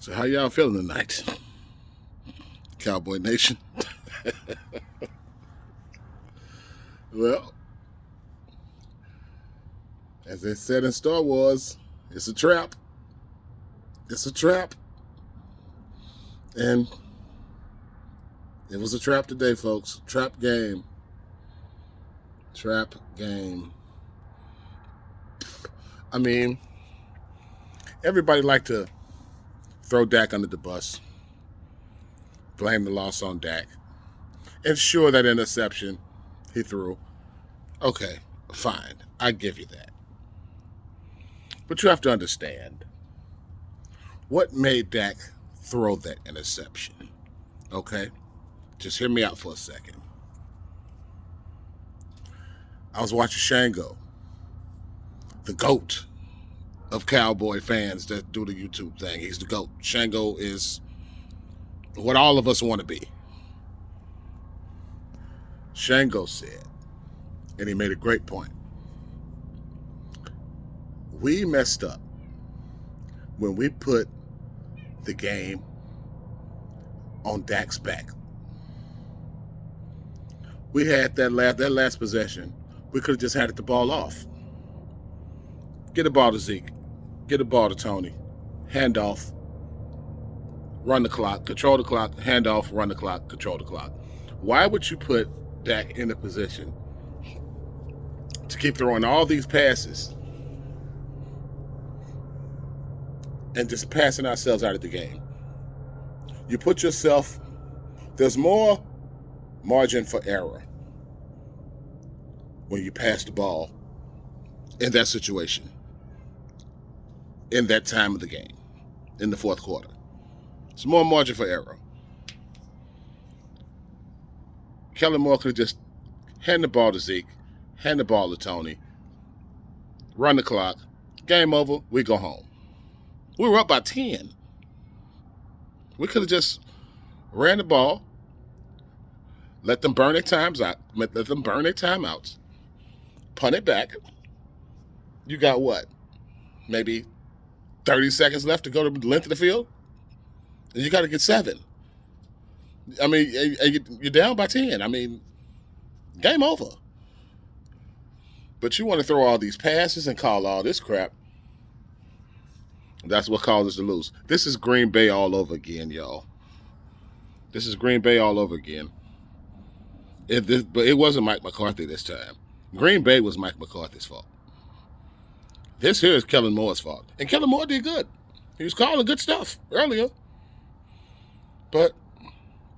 So how y'all feeling tonight, Cowboy Nation? Well, as they said in Star Wars, it's a trap. It's a trap. And it was a trap today, folks. Trap game. Trap game. I mean, everybody like to throw Dak under the bus, blame the loss on Dak. And sure, that interception he threw, okay, fine, I give you that. But you have to understand, what made Dak throw that interception? Okay? Just hear me out for a second. I was watching Shango, the GOAT of Cowboy fans that do the YouTube thing. He's the GOAT. Shango is what all of us want to be. Shango said, and he made a great point, we messed up when we put the game on Dak's back. We had that last possession. We could have just handed the ball off. Get the ball to Zeke. Get the ball to Tony. Hand off. Run the clock. Control the clock. Hand off. Run the clock. Control the clock. Why would you put Dak in a position to keep throwing all these passes and just passing ourselves out of the game? You put yourself, there's more margin for error when you pass the ball in that situation, in that time of the game, in the fourth quarter. There's more margin for error. Kellen Moore could have just hand the ball to Zeke, hand the ball to Tony, run the clock, game over, we go home. We were up by 10. We could have just ran the ball, let them burn their timeouts, punt it back. You got what? Maybe 30 seconds left to go to the length of the field? And you got to get 7. I mean, you're down by 10. I mean, game over. But you want to throw all these passes and call all this crap. That's what caused us to lose. This is Green Bay all over again, y'all. This is Green Bay all over again. But it wasn't Mike McCarthy this time. Green Bay was Mike McCarthy's fault. This here is Kellen Moore's fault. And Kellen Moore did good. He was calling good stuff earlier. But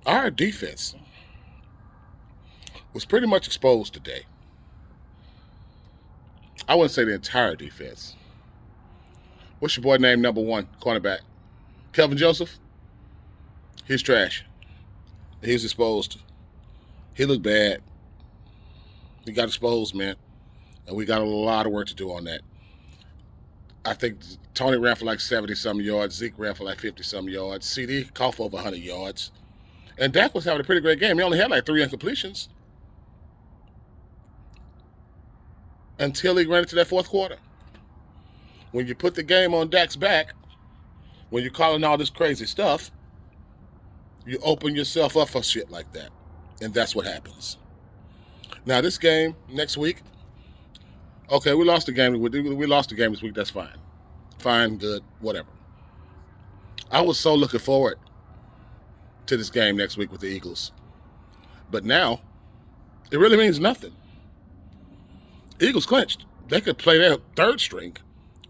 our defense was pretty much exposed today. I wouldn't say the entire defense. What's your boy named number 1 cornerback? Kelvin Joseph? He's trash. He was exposed. He looked bad. He got exposed, man. And we got a lot of work to do on that. I think Tony ran for like 70-some yards. Zeke ran for like 50-some yards. CD caught for over 100 yards. And Dak was having a pretty great game. He only had like 3 incompletions until he ran into that fourth quarter. When you put the game on Dak's back, when you're calling all this crazy stuff, you open yourself up for shit like that. And that's what happens. Now, this game next week, okay, we lost the game. We lost the game this week. That's fine. Fine, good, whatever. I was so looking forward to this game next week with the Eagles. But now, it really means nothing. Eagles clinched. They could play their third string.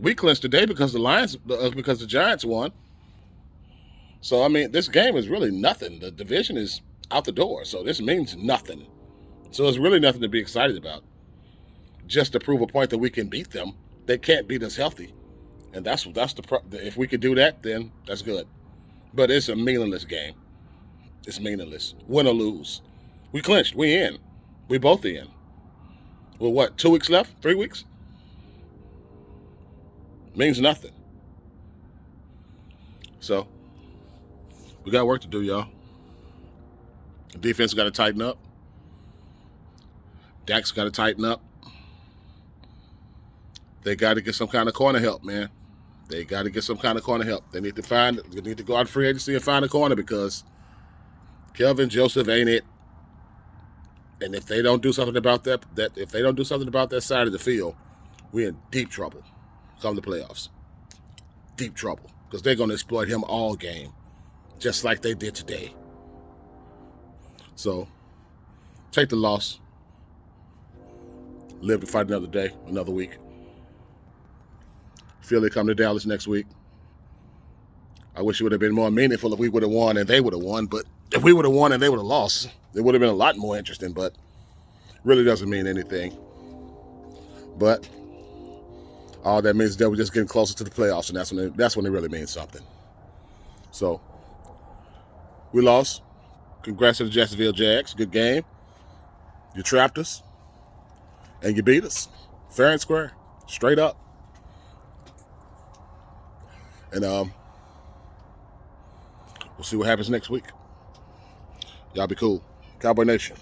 We clinched today because the Giants won. So, I mean, this game is really nothing. The division is out the door, so this means nothing. So it's really nothing to be excited about. Just to prove a point that we can beat them. They can't beat us healthy. And if we could do that, then that's good. But it's a meaningless game. It's meaningless. Win or lose. We clinched. We in. We both in. Well, what, 2 weeks left? 3 weeks? Means nothing. So, we got work to do, y'all. The defense got to tighten up. Dak's got to tighten up. They got to get some kind of corner help, man. They got to get some kind of corner help. They need to go out free agency and find a corner because Kelvin Joseph ain't it. And if they don't do something about that side of the field, we're in deep trouble come the playoffs. Deep trouble because they're going to exploit him all game, just like they did today. So take the loss. Live to fight another day, another week. Philly come to Dallas next week. I wish it would have been more meaningful if we would have won and they would have won. But if we would have won and they would have lost, it would have been a lot more interesting. But really doesn't mean anything. But all that means is that we're just getting closer to the playoffs, and that's when it really means something. So we lost. Congrats to the Jacksonville Jags. Good game. You trapped us, and you beat us, fair and square, straight up. And we'll see what happens next week. Y'all be cool. Cowboy Nation.